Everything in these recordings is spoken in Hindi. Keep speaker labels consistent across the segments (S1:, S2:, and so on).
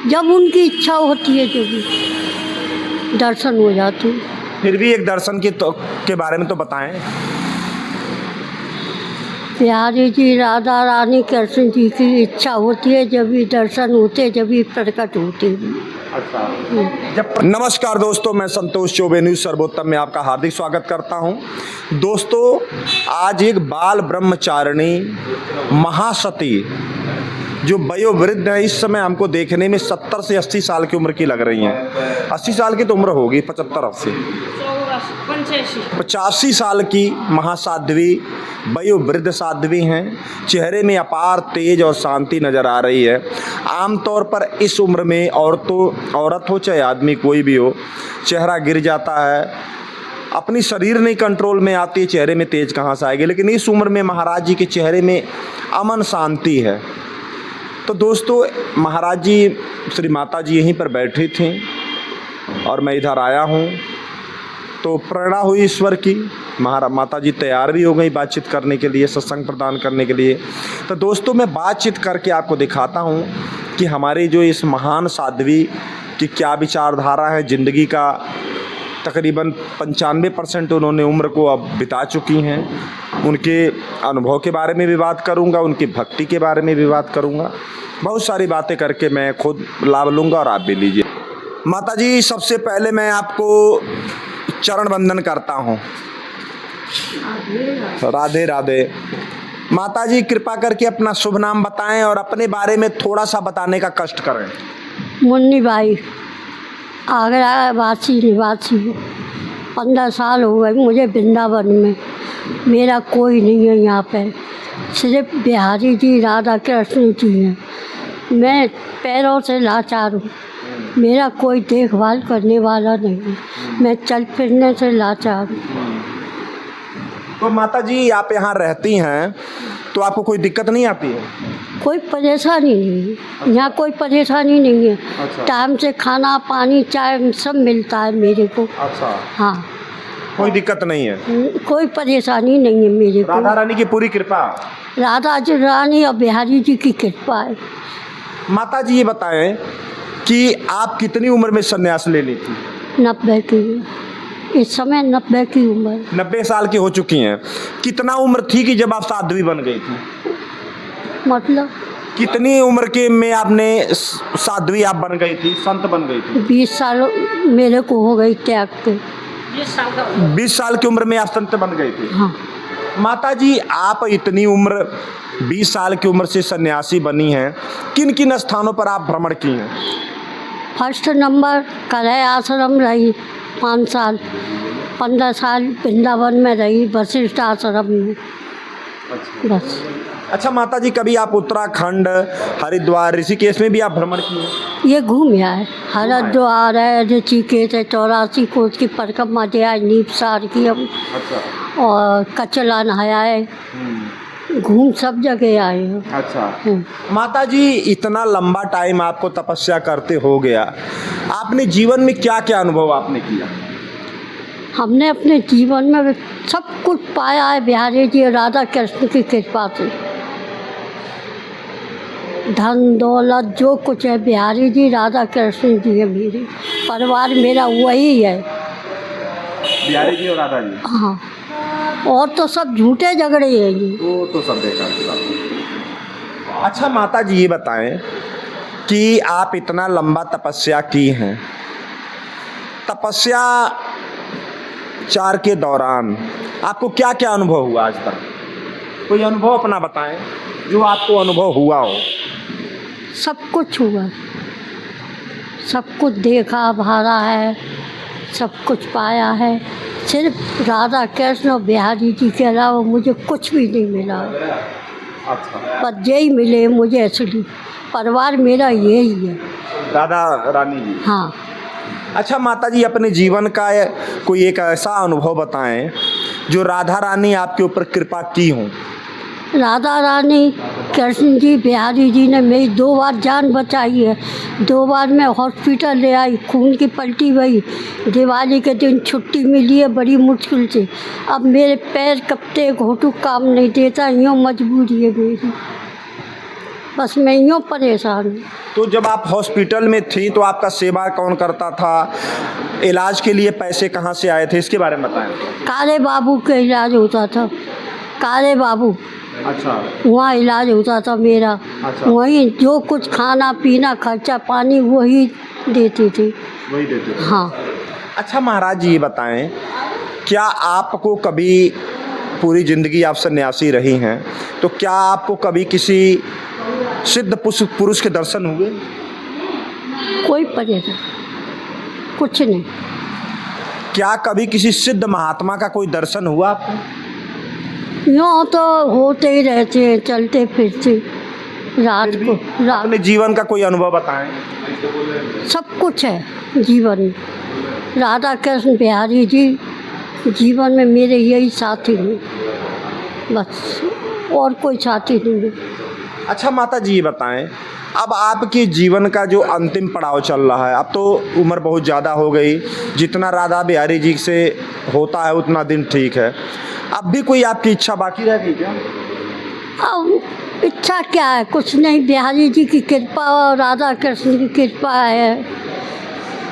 S1: जब उनकी इच्छा होती है जो भी दर्शन हो जाते हैं।
S2: फिर भी एक दर्शन के बारे में तो बताएं।
S1: बिहारी जी, राधा रानी, कृष्ण जी की इच्छा होती है जब भी दर्शन होते हैं, जब भी प्रकट होते हैं।
S2: अच्छा। नमस्कार दोस्तों, मैं संतोष चौबे न्यूज़ सर्वोत्तम में आपका हार्दिक स्वागत करता हूं। दोस्तों, आज एक बाल ब्रह्मचारिणी महासती जो वयोवृद्ध है, इस समय हमको देखने में 70 से 80 साल की उम्र की लग रही हैं। 80 साल की तो उम्र होगी, 75-80, 85 साल की महासाध्वी, वयोवृद्ध साध्वी हैं। चेहरे में अपार तेज और शांति नज़र आ रही है। आमतौर पर इस उम्र में औरत हो चाहे आदमी, कोई भी हो, चेहरा गिर जाता है, अपनी शरीर नहीं कंट्रोल में आती, चेहरे में तेज कहाँ से आएगी। लेकिन इस उम्र में महाराज जी के चेहरे में अमन शांति है। तो दोस्तों, महाराज जी, श्री माता जी यहीं पर बैठी थीं और मैं इधर आया हूँ, तो प्रेरणा हुई ईश्वर की। माता जी तैयार भी हो गई बातचीत करने के लिए, सत्संग प्रदान करने के लिए। तो दोस्तों, मैं बातचीत करके आपको दिखाता हूँ कि हमारी जो इस महान साध्वी की क्या विचारधारा है। ज़िंदगी का तकरीबन 95% उन्होंने उम्र को अब बिता चुकी हैं। उनके अनुभव के बारे में भी बात करूंगा, उनकी भक्ति के बारे में भी बात करूंगा। बहुत सारी बातें करके मैं खुद लाभ लूँगा और आप भी लीजिए। माता जी, सबसे पहले मैं आपको चरण वंदन करता हूँ। राधे राधे। माता जी, कृपा करके अपना शुभ नाम बताएं और अपने बारे में थोड़ा सा बताने का कष्ट करें।
S1: मुन्नी बाई, आगरा वासी निवासी हूँ। 15 साल हो गए मुझे वृंदावन में। मेरा कोई नहीं है यहाँ पे, सिर्फ बिहारी जी, राधा कृष्ण जी हैं। मैं पैरों से लाचार हूँ, मेरा कोई देखभाल करने वाला नहीं है। मैं चल फिरने से लाचार हूँ।
S2: तो माता जी, आप यहाँ रहती हैं तो आपको कोई दिक्कत नहीं आती है?
S1: कोई परेशानी नहीं है यहाँ, कोई परेशानी नहीं है।
S2: अच्छा।
S1: टाइम से खाना पानी चाय सब मिलता है मेरे को।
S2: अच्छा।
S1: हाँ,
S2: कोई दिक्कत नहीं है,
S1: कोई परेशानी नहीं है मेरे को।
S2: राधा रानी की पूरी कृपा।
S1: राधा जी रानी और बिहारी जी की कृपा है।
S2: माता जी, ये बताएं कि आप कितनी उम्र में संन्यास ले ली थी?
S1: 90 की, इस समय 90 की उम्र।
S2: 90 साल की हो चुकी हैं। कितना उम्र थी कि जब आप साध्वी बन गई थी?
S1: मतलब
S2: कितनी उम्र के में आपने साध्वी आप बन गई थी, संत बन गई थी?
S1: 20 साल मेरे को हो गई त्याग के।
S2: 20 साल की उम्र में आप संत बन गई थी।
S1: हाँ।
S2: माता जी, आप इतनी उम्र 20 साल की उम्र से सन्यासी बनी हैं, किन किन स्थानों पर आप भ्रमण की हैं?
S1: फर्स्ट नंबर कलह आश्रम रही 5 साल। 15 साल वृंदावन में रही वशिष्ठ आश्रम में। बस।
S2: अच्छा माता जी, कभी आप उत्तराखंड, हरिद्वार, ऋषिकेश में भी आप भ्रमण किए हैं?
S1: ये घूम आए। हरिद्वार है, ऋषिकेश है, 84 कोस की परिक्रमा दिया है, नीपसार की हम।
S2: अच्छा।
S1: और कचला नहाया है, घूम सब जगह आए हैं।
S2: अच्छा। माता जी, इतना लंबा टाइम आपको तपस्या करते हो गया, आपने जीवन में क्या क्या अनुभव आपने किया?
S1: हमने अपने जीवन में सब कुछ पाया है बिहारी जी और राधा कृष्ण की कृपा से। धन दौलत जो कुछ है बिहारी जी, राधा कृष्ण जी है। मेरे परिवार मेरा वही है,
S2: बिहारी जी और राधा जी।
S1: हाँ, और तो सब झूठे झगड़े हैं ये।
S2: वो तो सब बेकार की बात है। अच्छा माता जी, ये बताएं कि आप इतना लंबा तपस्या की हैं, तपस्या 4 के दौरान आपको क्या क्या अनुभव हुआ आज तक? कोई अनुभव अपना बताएं जो आपको अनुभव हुआ हो।
S1: सब कुछ हुआ, सब कुछ देखा भारा है, सब कुछ पाया है। सिर्फ राधा कृष्ण और बिहारी जी के अलावा मुझे कुछ भी नहीं मिला।
S2: अच्छा।
S1: बस यही मिले मुझे असली। परिवार मेरा यही है,
S2: राधा रानी जी।
S1: हाँ।
S2: अच्छा माता जी, अपने जीवन का कोई एक ऐसा अनुभव बताएं जो राधा रानी आपके ऊपर कृपा की हो।
S1: राधा रानी, कृष्ण जी, बिहारी जी ने मेरी 2 बार जान बचाई है। 2 बार मैं हॉस्पिटल ले आई, खून की पलटी हुई। दिवाली के दिन छुट्टी मिली है बड़ी मुश्किल से। अब मेरे पैर कपते, घोटू काम नहीं देता, यूँ मजबूरी है मेरी। बस मैं यूँ परेशान हूँ।
S2: तो जब आप हॉस्पिटल में थी तो आपका सेवा कौन करता था? इलाज के लिए पैसे कहाँ से आए थे, इसके बारे में बताएं।
S1: काले बाबू का इलाज होता था, काले बाबू,
S2: अच्छा
S1: वहाँ इलाज होता था मेरा।
S2: अच्छा।
S1: वहीं जो कुछ खाना पीना खर्चा पानी वही देती थी।
S2: वही देते थे।
S1: हाँ।
S2: अच्छा महाराज जी, ये बताएं, क्या आपको कभी, पूरी ज़िंदगी आप सन्यासी रही हैं, तो क्या आपको कभी किसी सिद्ध पुरुष के दर्शन हुए?
S1: कोई परेशान कुछ नहीं।
S2: क्या कभी किसी सिद्ध महात्मा का कोई दर्शन हुआ आपको?
S1: यूँ तो होते ही रहते हैं, चलते फिरते रात को रात
S2: अपने जीवन का कोई अनुभव बताएं।
S1: सब कुछ है जीवन में। राधा कृष्ण बिहारी जी जीवन में मेरे यही साथी हैं, बस और कोई साथी नहीं है।
S2: अच्छा माता जी, ये बताएं, अब आपके जीवन का जो अंतिम पड़ाव चल रहा है, अब तो उम्र बहुत ज़्यादा हो गई, जितना राधा बिहारी जी से होता है उतना दिन ठीक है, अब भी कोई आपकी इच्छा बाकी रह गई क्या?
S1: अब इच्छा क्या है, कुछ नहीं, बिहारी जी की कृपा और राधा कृष्ण की कृपा है,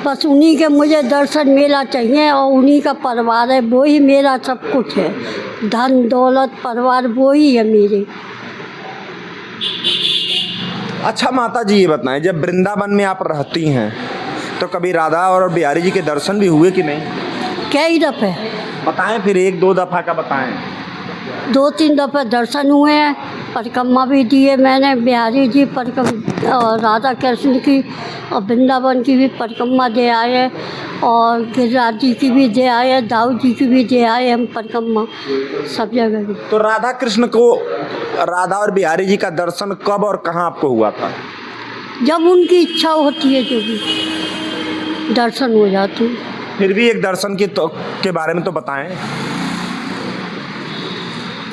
S1: बस उन्हीं के मुझे दर्शन मिला चाहिए और उन्हीं का परिवार है, वो ही मेरा सब कुछ है, धन दौलत परिवार वो ही है मेरे।
S2: अच्छा माता जी, ये बताएं, जब वृंदावन में आप रहती हैं तो कभी राधा और बिहारी जी के दर्शन भी हुए कि नहीं?
S1: कई दफ़े,
S2: बताएं, फिर एक दो दफ़ा का बताएं।
S1: 2-3 दफ़े दर्शन हुए हैं, परिक्रमा भी दिए मैंने, बिहारी जी परिक्रमा और राधा कृष्ण की और वृंदावन की भी परिक्रमा दे आए और गिरिराज जी की भी दे आए, दाऊ जी की भी दे आए हम परिक्रमा, सब जगह की।
S2: तो राधा कृष्ण को, राधा और बिहारी जी का दर्शन कब और कहाँ आपको हुआ था?
S1: जब उनकी इच्छा होती है जो भी दर्शन हो जाते हैं।
S2: फिर भी एक दर्शन के बारे में तो बताएं।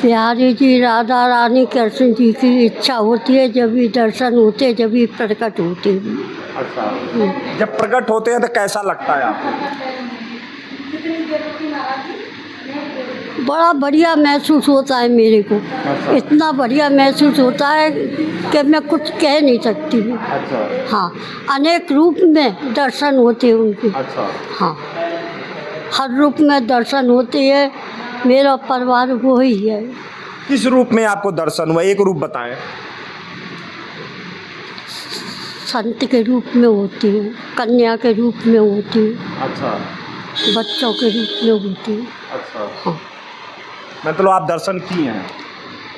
S1: बिहारी जी राधा रानी कृष्ण जी की इच्छा होती है जब भी दर्शन होते, जब भी प्रकट होते हैं।
S2: अच्छा, जब प्रकट होते हैं तो कैसा लगता है आपको?
S1: बड़ा बढ़िया महसूस होता है मेरे को, इतना बढ़िया महसूस होता है कि मैं कुछ कह नहीं सकती हूँ।
S2: अच्छा।
S1: हाँ, अनेक रूप में दर्शन होते हैं उनके।
S2: अच्छा।
S1: हाँ, हर रूप में दर्शन होते हैं, मेरा परिवार वो ही है।
S2: किस रूप में आपको दर्शन हुआ, एक रूप बताएं।
S1: संत के रूप में होती है, कन्या के रूप में होती है,
S2: अच्छा।
S1: बच्चों के रूप में होती है।
S2: अच्छा।
S1: हाँ,
S2: मतलब आप दर्शन किए हैं?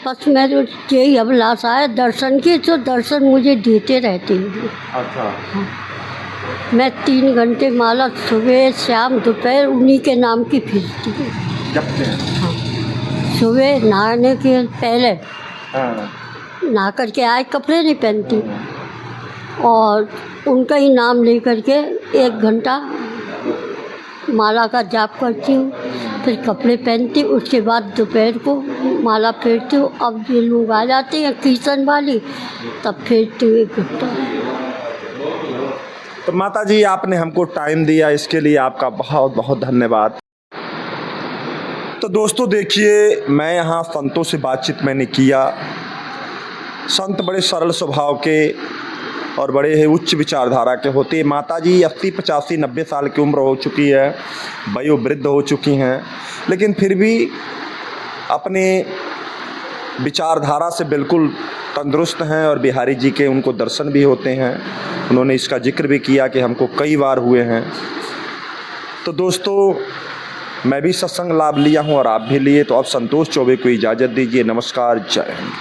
S1: बस मैं तो यही अभिलाषा है दर्शन की, तो दर्शन मुझे देते रहते हैं।
S2: अच्छा।
S1: हाँ, मैं 3 घंटे माला सुबह शाम दोपहर उन्हीं के नाम की फिरती हूँ।
S2: जपते हैं?
S1: हाँ, सुबह नहाने के पहले
S2: हाँ।
S1: नहा करके आए, कपड़े नहीं पहनती और उनका ही नाम ले करके 1 घंटा माला का जाप करती हूँ, फिर कपड़े पहनती हूँ, उसके बाद दोपहर को माला फेरती हूँ। अब ये लोग आ जाते हैं कीर्तन वाली, तब फेरती हूँ 1 घंटा।
S2: तो माता जी, आपने हमको टाइम दिया, इसके लिए आपका बहुत बहुत धन्यवाद। तो दोस्तों देखिए, मैं यहाँ संतों से बातचीत मैंने किया। संत बड़े सरल स्वभाव के और बड़े ही उच्च विचारधारा के होते हैं। माता जी 80, 85, 90 साल की उम्र हो चुकी है, वयोवृद्ध हो चुकी हैं, लेकिन फिर भी अपने विचारधारा से बिल्कुल तंदुरुस्त हैं और बिहारी जी के उनको दर्शन भी होते हैं। उन्होंने इसका जिक्र भी किया कि हमको कई बार हुए हैं। तो दोस्तों, मैं भी सत्संग लाभ लिया हूँ और आप भी लिए, तो अब संतोष चौबे को इजाज़त दीजिए। नमस्कार, जय हिंद।